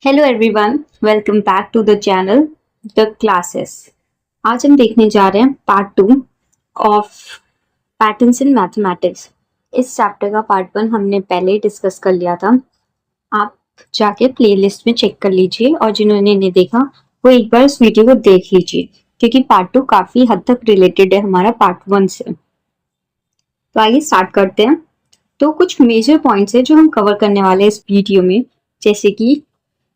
Hello everyone, welcome back to the channel the classes. आज हम देखने जा रहे हैं part 2 of patterns in mathematics. इस चैप्टर का पार्ट 1 हमने पहले ही डिस्कस कर लिया था। आप जाके प्लेलिस्ट में चेक कर लीजिए और जिन्होंने नहीं देखा वो एक बार इस वीडियो को देख लीजिए, क्योंकि पार्ट 2 काफी हद तक रिलेटेड है हमारा पार्ट 1 से। तो आइए स्टार्ट करते हैं। तो कुछ मेजर पॉइंट्स है जो हम कवर करने वाले हैं इस वीडियो में, जैसे कि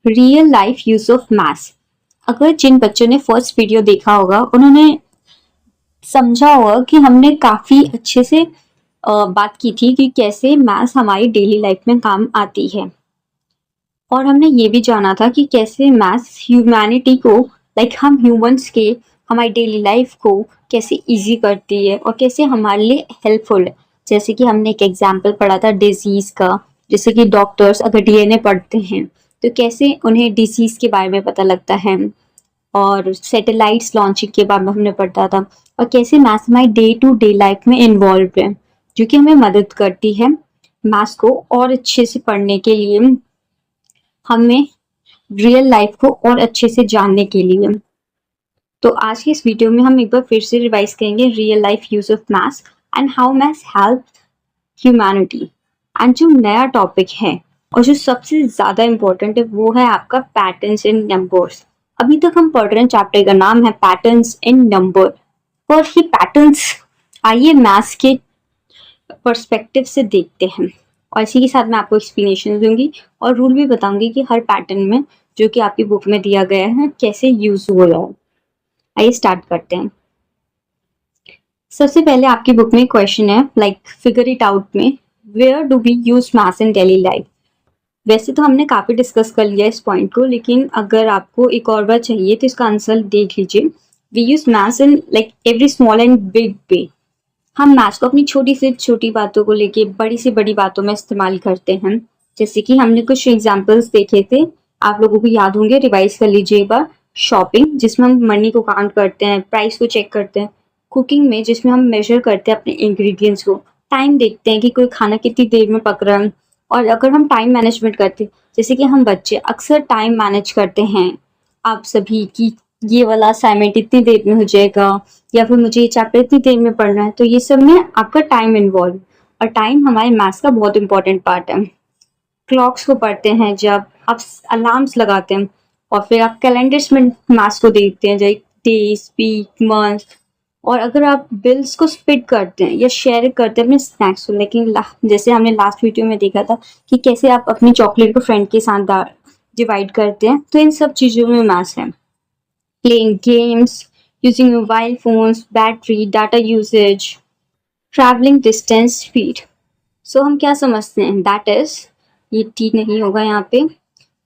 real life use of maths. अगर जिन बच्चों ने फर्स्ट वीडियो देखा होगा उन्होंने समझा होगा कि हमने काफी अच्छे से बात की थी कि कैसे मैथ्स हमारी डेली लाइफ में काम आती है। और हमने ये भी जाना था कि कैसे मैथ्स ह्यूमैनिटी को, लाइक हम ह्यूमंस के, हमारी डेली लाइफ को कैसे इजी करती है और कैसे हमारे लिए हेल्पफुल है। जैसे कि हमने एक एग्जाम्पल पढ़ा था डिजीज का, जैसे कि डॉक्टर्स अगर डीएनए पढ़ते हैं तो कैसे उन्हें डिसीज के बारे में पता लगता है, और सैटेलाइट्स लॉन्चिंग के बारे में हमने पढ़ा था, और कैसे मैथ्स हमारी डे टू डे लाइफ में इन्वॉल्व है, जो कि हमें मदद करती है मैथ्स को और अच्छे से पढ़ने के लिए, हमें रियल लाइफ को और अच्छे से जानने के लिए। तो आज की इस वीडियो में हम एक बार फिर से रिवाइज करेंगे real life use of maths and how maths help humanity. And जो नया टॉपिक है और जो सबसे ज्यादा इम्पोर्टेंट है वो है आपका पैटर्न्स इन नंबर्स। अभी तक हम पढ़ रहे हैं, चैप्टर का नाम है पैटर्न्स इन नंबर। और ये पैटर्न्स आइए मैथ्स के पर्सपेक्टिव से देखते हैं, और इसी के साथ मैं आपको एक्सप्लेनेशन दूंगी और रूल भी बताऊंगी कि हर पैटर्न में जो कि आपकी बुक में दिया गया है कैसे यूज हो रहा है। आइए स्टार्ट करते हैं। सबसे पहले आपकी बुक में क्वेश्चन है, लाइक फिगर इट आउट में, where do we use maths in daily life. वैसे तो हमने काफी डिस्कस कर लिया इस पॉइंट को, लेकिन अगर आपको एक और बार चाहिए तो इसका आंसर देख लीजिए। We use maths in like every small and big way. हम मैथ्स को अपनी छोटी से छोटी बातों को लेके बड़ी से बड़ी बातों में इस्तेमाल करते हैं। जैसे कि हमने कुछ एग्जाम्पल्स देखे थे, आप लोगों को याद होंगे, रिवाइज कर लीजिए एक बार। शॉपिंग, जिसमें हम मनी को काउंट करते हैं, प्राइस को चेक करते हैं। कुकिंग में, जिसमें हम मेजर करते हैं अपने इंग्रेडिएंट्स को। टाइम देखते हैं कि कोई खाना कितनी देर में पक रहा है। और अगर हम टाइम मैनेजमेंट करते हैं, जैसे कि हम बच्चे अक्सर टाइम मैनेज करते हैं आप सभी की, ये वाला असाइनमेंट इतनी देर में हो जाएगा, या फिर मुझे ये चैप्टर इतनी देर में पढ़ना है, तो ये सब में आपका टाइम इन्वॉल्व। और टाइम हमारे मैथ्स का बहुत इंपॉर्टेंट पार्ट है। क्लॉक्स को पढ़ते हैं जब आप, अलार्म्स लगाते हैं, और फिर आप कैलेंडर्स में मैथ्स को देखते हैं, जैसे डेज, वीक, मंथ। और अगर आप बिल्स को स्प्लिट करते हैं या शेयर करते हैं अपने स्नैक्स को, लेकिन जैसे हमने लास्ट वीडियो में देखा था कि कैसे आप अपनी चॉकलेट को फ्रेंड के साथ डिवाइड करते हैं, तो इन सब चीजों में मैथ्स है। Playing games, using mobile phones, battery, data usage, travelling distance, speed. So हम क्या समझते हैं, दैट इज, ये टी नहीं होगा यहाँ पे,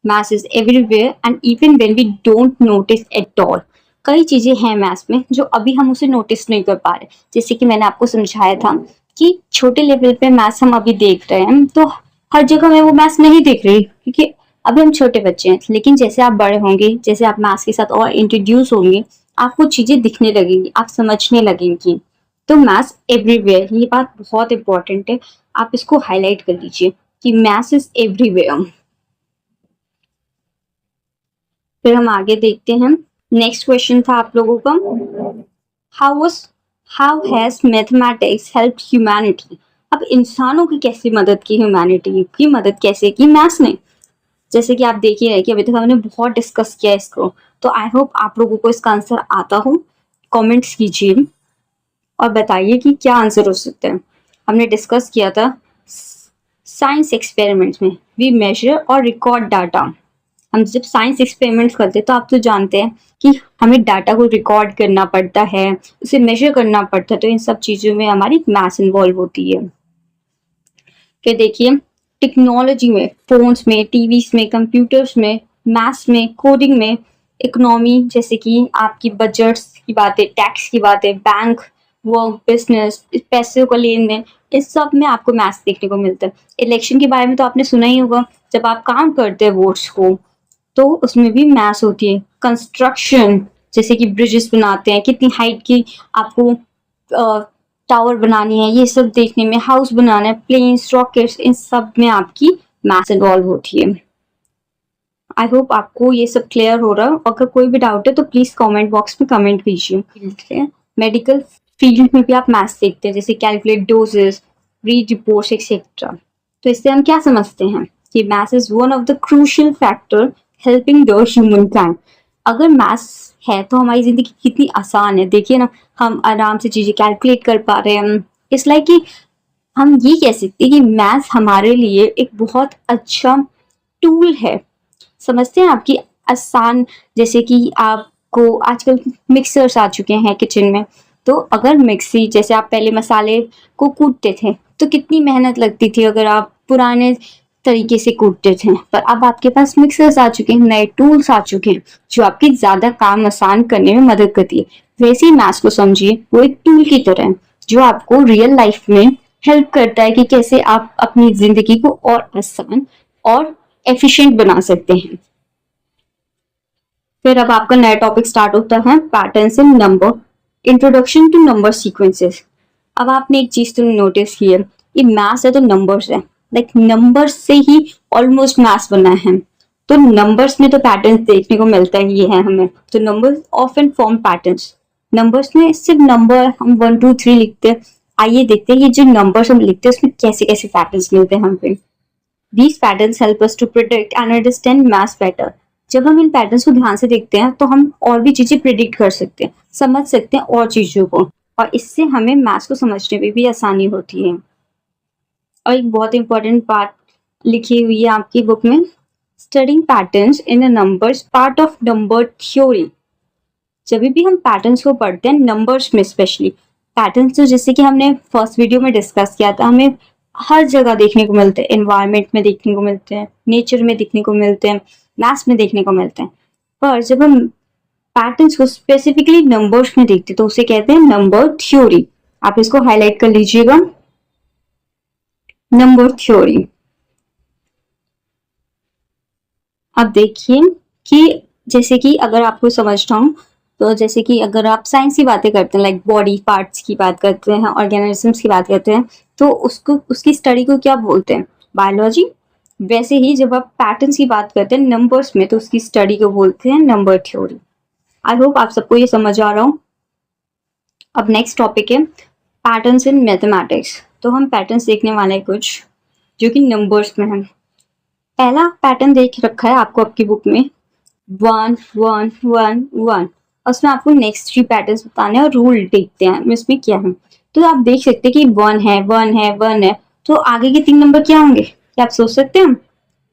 maths is everywhere and even when we don't notice at all. कई चीजें हैं मैथ्स में जो अभी हम उसे नोटिस नहीं कर पा रहे। जैसे कि मैंने आपको समझाया था कि छोटे लेवल पे मैथ्स हम अभी देख रहे हैं, तो हर जगह मैं वो मैथ्स नहीं देख रही, क्योंकि अभी हम छोटे बच्चे हैं। लेकिन जैसे आप बड़े होंगे, जैसे आप मैथ्स के साथ और इंट्रोड्यूस होंगे, आपको चीजें दिखने लगेंगी, आप समझने लगेंगी। तो मैथ्स एवरीवेयर, ये बात बहुत इंपॉर्टेंट है, आप इसको हाईलाइट कर लीजिए कि मैथ्स इज एवरीवेयर। फिर हम आगे देखते हैं। नेक्स्ट क्वेश्चन था आप लोगों का, how how has mathematics help humanity. अब इंसानों की कैसे मदद की, ह्यूमैनिटी की मदद कैसे की मैथ्स ने। जैसे कि आप देख ही रहे कि अभी तक हमने बहुत डिस्कस किया इसको, तो आई होप आप लोगों को इसका आंसर आता हो। कमेंट्स कीजिए और बताइए कि क्या आंसर हो सकता है। हमने डिस्कस किया था साइंस एक्सपेरिमेंट्स में, वी मेजर और रिकॉर्ड डाटा। हम जब साइंस एक्सपेरिमेंट्स करते हैं तो आप तो जानते हैं कि हमें डाटा को रिकॉर्ड करना पड़ता है, उसे मेजर करना पड़ता है, तो इन सब चीजों में हमारी मैथ्स इन्वॉल्व होती है। फिर देखिए, टेक्नोलॉजी में, फोन्स में, टीवीज में, कंप्यूटर्स में, मैथ्स में, कोडिंग में, इकोनॉमी, जैसे कि आपकी बजट्स की बातें, टैक्स की बातें, बैंक, वर्क, बिजनेस, पैसे का लेन देन, इस सब में आपको मैथ्स देखने को मिलता है। इलेक्शन के बारे में तो आपने सुना ही होगा, जब आप काउंट करते हैं वोट्स को, तो उसमें भी मैथ्स होती है। कंस्ट्रक्शन, जैसे कि ब्रिजेस बनाते हैं, कितनी हाइट की आपको टावर बनानी है, ये सब देखने में, हाउस बनाना है, प्लेन्स, रॉकेट्स, इन सब में आपकी मैथ्स इन्वॉल्व होती है। आई होप आपको ये सब क्लियर हो रहा है। अगर कोई भी डाउट है तो प्लीज कमेंट बॉक्स में कमेंट कीजिए। मेडिकल फील्ड में भी आप मैथ्स देखते हैं, जैसे calculate doses, read reports etcetera. तो इससे हम क्या समझते हैं कि maths is one of the crucial factor helping the human kind. अगर मैथ्स है तो हमारी जिंदगी कितनी आसान है। देखिए ना, हम आराम से चीजें कैलकुलेट कर पा रहे हैं। इस लाइक कि हम ये कह सकते हैं कि मैथ्स हमारे लिए एक बहुत अच्छा टूल है। समझते हैं आपकी आसान, जैसे कि आपको आजकल मिक्सर्स आ चुके हैं किचन में। तो अगर मिक्सी, जैसे आप पहले मसाले को कूटते थे तो कितनी मेहनत लगती थी अगर आप पुराने तरीके से कूटते थे, पर अब आपके पास मिक्सर्स आ चुके हैं, नए टूल्स आ चुके हैं जो आपकी ज्यादा काम आसान करने में मदद करती है। वैसे ही मैथ्स को समझिए, वो एक टूल की तरह है जो आपको रियल लाइफ में हेल्प करता है कि कैसे आप अपनी जिंदगी को और आसान और एफिशिएंट बना सकते हैं। फिर अब आपका नया टॉपिक स्टार्ट होता है, patterns in number, introduction to number sequences. अब आपने एक चीज तो नोटिस की है, ये मैथ्स है तो नंबर्स है, लाइक नंबर्स से ही ऑलमोस्ट मैथ्स बना है। तो नंबर्स में तो पैटर्न्स देखने को मिलता ही है हमें। तो numbers often form patterns. Numbers में सिर्फ नंबर हम 1 2 3 लिखते हैं। आइए देखते हैं ये जो नंबर्स हम लिखते हैं उसमें कैसे कैसे पैटर्न्स मिलते हैं हमें। These patterns help us to predict and understand maths better. जब हम इन पैटर्न्स को ध्यान से देखते हैं तो हम और भी चीजें प्रिडिक्ट कर सकते हैं, समझ सकते हैं और चीजों को, और इससे हमें मैथ्स को समझने में भी आसानी होती है। और एक बहुत इंपॉर्टेंट बात लिखी हुई है आपकी बुक में, studying patterns in numbers part of number theory. जब भी हम पैटर्न्स को पढ़ते हैं, नंबर्स में स्पेशली पैटर्न्स, तो जैसे कि हमने फर्स्ट वीडियो में डिस्कस किया था, हमें हर जगह देखने को मिलते हैं। एनवायरनमेंट में देखने को मिलते हैं, नेचर में देखने को मिलते हैं, मैथ्स में देखने को मिलते हैं। पर जब हम पैटर्न्स को स्पेसिफिकली नंबर्स में देखते हैं तो उसे कहते हैं नंबर थ्योरी। आप इसको हाईलाइट कर लीजिएगा, नंबर थ्योरी। अब देखिए कि जैसे कि अगर आपको समझना हो तो जैसे कि अगर आप साइंस की बातें करते हैं, लाइक बॉडी पार्ट्स की बात करते हैं, ऑर्गेनिजम्स की बात करते हैं, तो उसको, उसकी स्टडी को क्या बोलते हैं? बायोलॉजी। वैसे ही जब आप पैटर्न्स की बात करते हैं नंबर्स में तो उसकी स्टडी को बोलते हैं नंबर थ्योरी। आई होप आप सबको ये समझ आ रहा हो। अब नेक्स्ट टॉपिक है पैटर्न्स इन मैथमेटिक्स। तो हम पैटर्न्स देखने वाले हैं कुछ जो कि नंबर्स में है। पहला पैटर्न देख रखा है आपको आपकी बुक में, 1 1 1 1। उसमें आपको नेक्स्ट 3 पैटर्न्स बताने हैं और रूल देखते हैं इसमें क्या है। तो आप देख सकते हैं कि 1 है 1 है 1 है, तो आगे के 3 नंबर क्या होंगे? क्या आप सोच सकते हैं?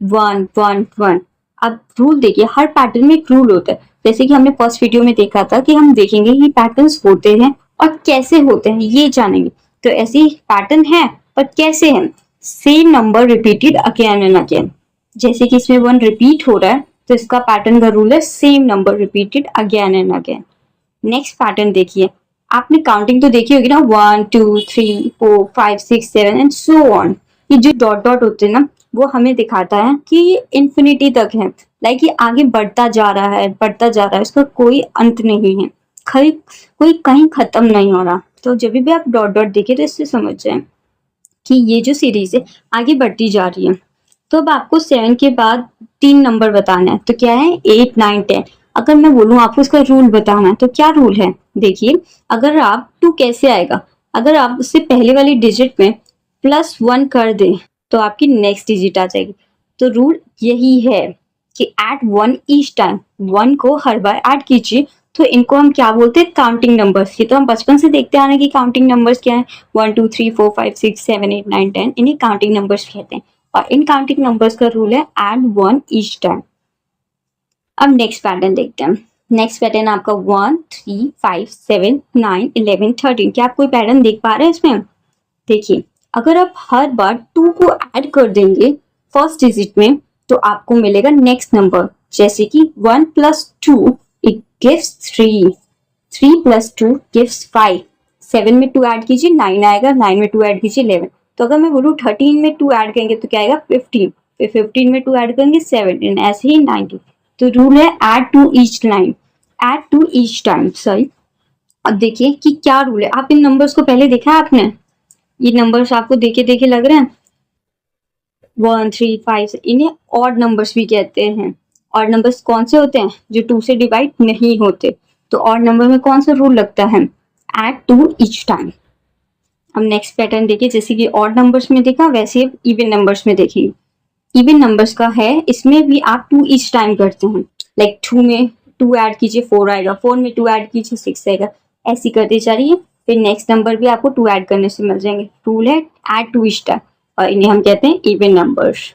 1 1 1। अब रूल देखिए, हर पैटर्न में एक रूल होता है। जैसे कि हमने फर्स्ट वीडियो में देखा था कि हम देखेंगे कि पैटर्न्स होते हैं और कैसे होते हैं ये जानेंगे। तो ऐसे पैटर्न है पर कैसे है? Same number repeated again and again. जैसे कि इसमें 1 रिपीट हो रहा है तो इसका पैटर्न का रूल है same number repeated again and again. Next pattern देखिए, आपने काउंटिंग तो देखी होगी ना, 1 2 3 4 5 6 7 एंड सो ऑन। ये जो डॉट डॉट होते हैं ना, वो हमें दिखाता है कि ये इन्फिनिटी तक है, लाइक ये आगे बढ़ता जा रहा है बढ़ता जा रहा है, इसका कोई अंत नहीं है, कोई कहीं खत्म नहीं हो रहा। तो जब भी आप डॉट डॉट देखें तो इससे समझ जाए कि ये जो सीरीज है आगे बढ़ती जा रही है। तो अब आपको 7 के बाद 3 नंबर बताना है, तो क्या है? 8 9 10। अगर मैं बोलूं आपको इसका रूल बताना है तो क्या रूल है? देखिए, अगर आप 2 कैसे आएगा, अगर आप उससे पहले वाली डिजिट में +1 कर दें तो आपकी नेक्स्ट डिजिट आ जाएगी। तो रूल यही है कि एट 1 ईच टाइम, 1 को हर बार ऐड कीजिए। तो इनको हम क्या बोलते हैं? Counting numbers. ये तो हम बचपन से देखते आ रहे हैं कि काउंटिंग नंबर्स क्या है, 1 2 3 4 5 6 7 8 9 10, इन्हें काउंटिंग नंबर्स कहते हैं। और इन काउंटिंग नंबर्स का रूल है एड 1 ईच टाइम। अब नेक्स्ट पैटर्न देखते हैं। नेक्स्ट पैटर्न आपका 1 3 5 7 9 11 13। क्या आप कोई पैटर्न देख पा रहे हैं इसमें? देखिए, अगर आप हर बार 2 को ऐड कर देंगे फर्स्ट डिजिट में तो आपको मिलेगा नेक्स्ट नंबर। जैसे कि 1 + 2 इट गिव्स 3, 3 + 2 गिव्स 5, 7 में 2 ऐड कीजिए 9 आएगा, 9 में 2 ऐड कीजिए 11। तो अगर मैं बोलूँ 13 में 2 ऐड करेंगे तो क्या आएगा? 15, फिर 15 में 2 ऐड करेंगे 17, ऐसे ही 19। तो रूल है add 2 each time, add 2 each time, sorry. अब देखिए कि क्या रूल है। आप इन नंबर्स को पहले देखा है आपने? ये नंबर्स आपको देखे देखे लग रहे हैं? 1 3 5, इन्हें ऑड नंबर्स भी कहते हैं। ऑड नंबर्स कौन से होते हैं? जो 2 से डिवाइड नहीं होते। तो ऑड नंबर में कौन सा रूल लगता है? Add 2 each time. अब नेक्स्ट पैटर्न देखिए, जैसे कि ऑड नंबर्स में देखा वैसे इवन नंबर्स में देखिए। इवन नंबर्स का है, इसमें भी आप 2 ईच टाइम करते हैं। लाइक 2 में 2 ऐड कीजिए 4 आएगा, 4 में 2 ऐड कीजिए 6 आएगा, ऐसी करते जाइए। फिर नेक्स्ट नंबर भी आपको 2 ऐड करने से मिल जाएंगे। रूल है ऐड 2 ईच टाइम, और इन्हें हम कहते हैं इवन नंबर्स।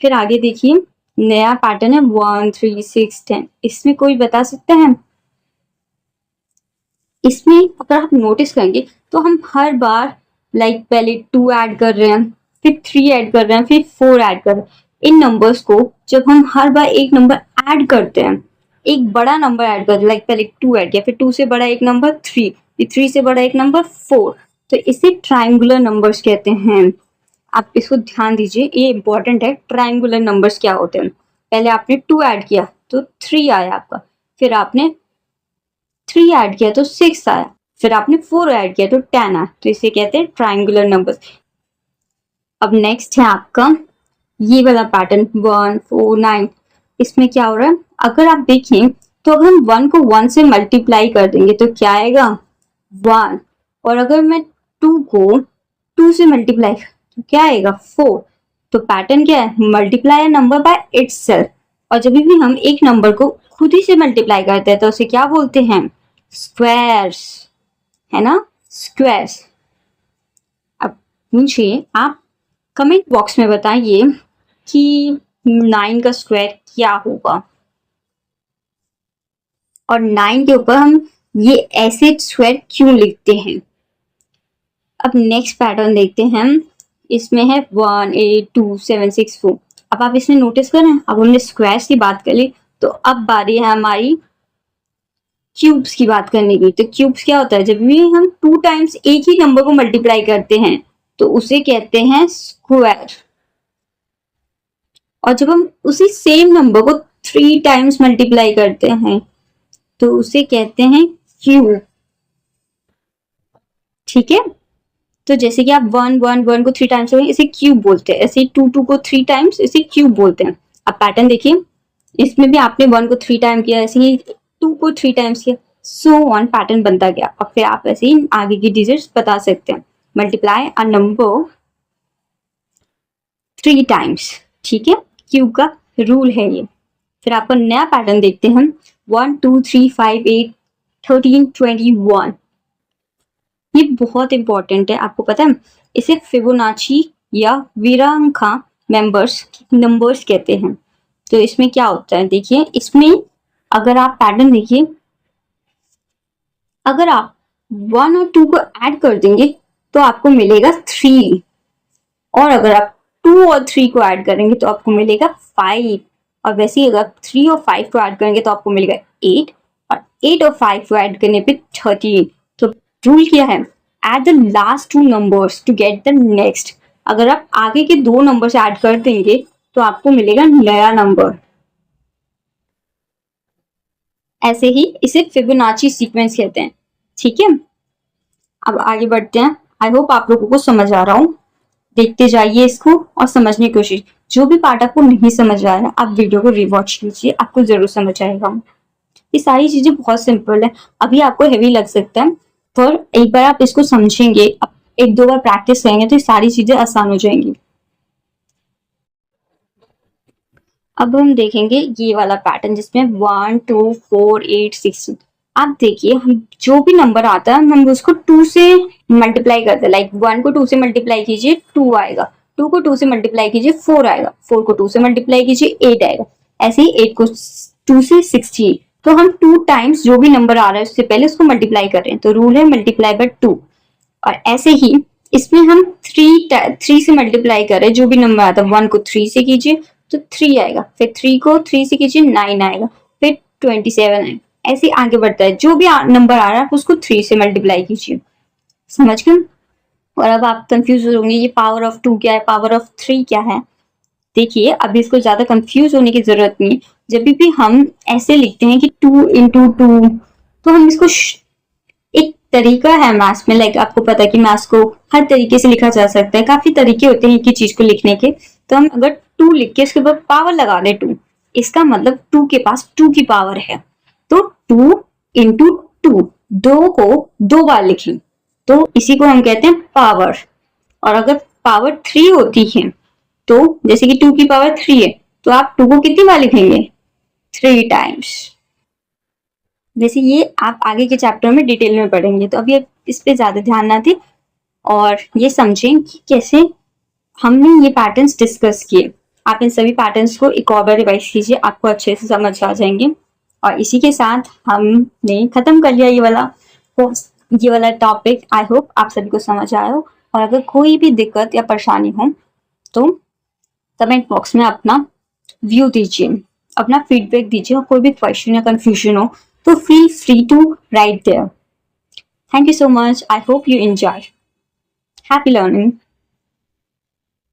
फिर आगे देखिए, नया पैटर्न है 1 3 6 10। इसमें कोई बता सकते हैं? इसमें अगर आप नोटिस करेंगे तो हम हर बार लाइक पहले 2 ऐड कर रहे हैं, फिर 3 ऐड कर रहे हैं, फिर 4 ऐड कर रहे हैं। इन नंबर्स को जब हम हर बार एक नंबर ऐड करते हैं, एक बड़ा नंबर ऐड करते हैं, लाइक पहले 2 ऐड किया, फिर 2 से बड़ा एक नंबर 3, फिर 3 से बड़ा एक नंबर 4, तो इसे ट्रायंगुलर नंबर्स कहते हैं। आप इसको ध्यान दीजिए, ये इंपॉर्टेंट है। ट्रायंगुलर नंबर्स क्या होते हैं? पहले आपने 2 ऐड किया तो 3 आया आपका, फिर आपने 3 ऐड किया तो 6 आया, फिर आपने 4 ऐड किया तो 10 आया, तो इसे कहते हैं ट्रायंगुलर नंबर्स। अब नेक्स्ट है आपका ये वाला पैटर्न 1 4 9। इसमें क्या हो रहा है? अगर आप देखें तो अगर हम 1 को 1 से मल्टीप्लाई कर देंगे तो क्या आएगा? 1। और अगर मैं 2 को 2 से मल्टीप्लाई तो क्या आएगा? 4। तो पैटर्न क्या है? Multiply number by itself. और जब भी हम एक नंबर को खुद ही से मल्टीप्लाई करते हैं तो उसे क्या बोलते हैं? स्क्वायर्स, है ना, स्क्वायर्स। अब मुझे आप कमेंट बॉक्स में बताइए कि 9 का स्क्वायर क्या होगा, और 9 के ऊपर हम ये ऐसे स्क्वायर क्यों लिखते हैं। अब नेक्स्ट पैटर्न देखते हैं, इसमें है 1 8 2 7 6 4। अब आप इसमें नोटिस करें, अब हमने स्क्वायर्स की बात कर ली, तो अब बारी है हमारी क्यूब्स की बात करने की। तो क्यूब्स क्या होता है? जब भी हम 2 टाइम्स एक ही नंबर को मल्टीप्लाई करते हैं तो उसे कहते हैं स्क्वायर, और जब हम उसी सेम नंबर को 3 टाइम्स मल्टीप्लाई करते हैं तो उसे कहते हैं क्यूब। ठीक है, तो जैसे कि आप 1 1 1 को 3 टाइम्स इसे क्यूब बोलते हैं, ऐसे 2 2 को 3 टाइम्स इसे क्यूब बोलते हैं। अब पैटर्न देखिए, इसमें भी आपने 1 को 3 टाइम किया, ऐसे ही 2 को 3 टाइम्स किया, सो ऑन पैटर्न बनता गया। और फिर आप ऐसे ही आगे की डिजिट्स बता सकते हैं। मल्टीप्लाई अ नंबर 3 टाइम्स, ठीक है, क्यूब का रूल है ये। फिर आपको नया पैटर्न देखते हैं, 1 2 3 5 8 13 21। ये बहुत इंपॉर्टेंट है, आपको पता है इसे फिबोनाची या विरांखा नंबर्स कहते हैं। तो इसमें क्या होता है देखिए, इसमें अगर आप पैटर्न देखिए, अगर आप 1 और 2 को ऐड कर देंगे तो आपको मिलेगा 3, और अगर आप 2 और 3 को ऐड करेंगे तो आपको मिलेगा 5, और वैसे ही अगर 3 और 5 को ऐड करेंगे तो आपको मिलेगा 8, और 8 और 5 को ऐड करने पे 13। तो रूल क्या है? Add the last 2 numbers to get the next. अगर आप आगे के 2 नंबर ऐड कर देंगे तो आपको मिलेगा नया नंबर। ऐसे ही इसे फिबोनाची सीक्वेंस कहते हैं। ठीक है, अब आगे बढ़ते हैं। आई होप आप लोगों को समझ आ रहा हूँ। देखते जाइए इसको और समझने की कोशिश। जो भी पार्ट आपको नहीं समझ आ रहा है आप वीडियो को रिवॉच कीजिए, आपको जरूर समझ आएगा। ये सारी चीजें बहुत सिंपल है, अभी आपको हेवी लग सकता है, पर एक बार आप इसको समझेंगे, एक दो बार प्रैक्टिस करेंगे तो ये सारी चीजें आसान हो जाएंगी। अब हम देखेंगे ये वाला पैटर्न जिसमें 1 2 4 8 16। आप देखिए, हम जो भी नंबर आता है हम उसको 2 से मल्टीप्लाई करते हैं। लाइक 1 को 2 से मल्टीप्लाई कीजिए 2 आएगा, 2 को 2 से मल्टीप्लाई कीजिए 4 आएगा, 4 को 2 से मल्टीप्लाई कीजिए 8 आएगा, ऐसे ही 8 को 2 से 16। तो हम 2 टाइम्स जो भी नंबर आ रहा है उससे पहले उसको मल्टीप्लाई कर रहे हैं, तो रूल है मल्टीप्लाई बाय 2। और ऐसे ही इसमें हम 3 से मल्टीप्लाई कर रहे हैं, जो भी नंबर आता है 1 को 3 से कीजिए तो 3 आएगा, फिर 3 को 3 से कीजिए 9 आएगा, फिर 27 आएगा, ऐसे आगे बढ़ता है। जो भी नंबर आ रहा है उसको 3 से मल्टीप्लाई कीजिए। समझ गए? और अब आप कंफ्यूज होंगे ये पावर ऑफ 2 क्या है, पावर ऑफ 3 क्या है। देखिए, अभी इसको ज्यादा कंफ्यूज होने की जरूरत नहीं। जब भी हम ऐसे लिखते हैं कि 2 into 2, तो हम इसको एक तरीका है मैथ्स में, लाइक आपको पता है कि मैथ्स को हर तरीके से लिखा जा सकता है, काफी तरीके होते हैं एक ही चीज को लिखने के। तो हम अगर 2 लिख के इसके ऊपर पावर लगा दे 2, इसका मतलब 2 के पास 2 की पावर है, तो 2 इंटू 2, 2 को 2 बार लिखें तो इसी को हम कहते हैं पावर। और अगर पावर 3 होती है तो जैसे कि 2 की पावर 3 है तो आप 2 को कितनी बार लिखेंगे? 3 टाइम्स। वैसे ये आप आगे के चैप्टर में डिटेल में पढ़ेंगे, तो अभी इस पे ज्यादा ध्यान ना दें और ये समझें कि कैसे हमने ये पैटर्न्स डिस्कस किए। आप इन सभी पैटर्न्स को एक और बार रिवाइज कीजिए, आपको अच्छे से समझ आ जाएंगे। और इसी के साथ हमने खत्म कर लिया ये वाला टॉपिक। आई होप आप सभी को समझ आया हो, और अगर कोई भी दिक्कत या परेशानी हो तो कमेंट बॉक्स में अपना व्यू दीजिए, अपना फीडबैक दीजिए, और कोई भी क्वेश्चन या कंफ्यूजन हो तो feel free to write there. Thank you so much. I hope you enjoy. Happy learning.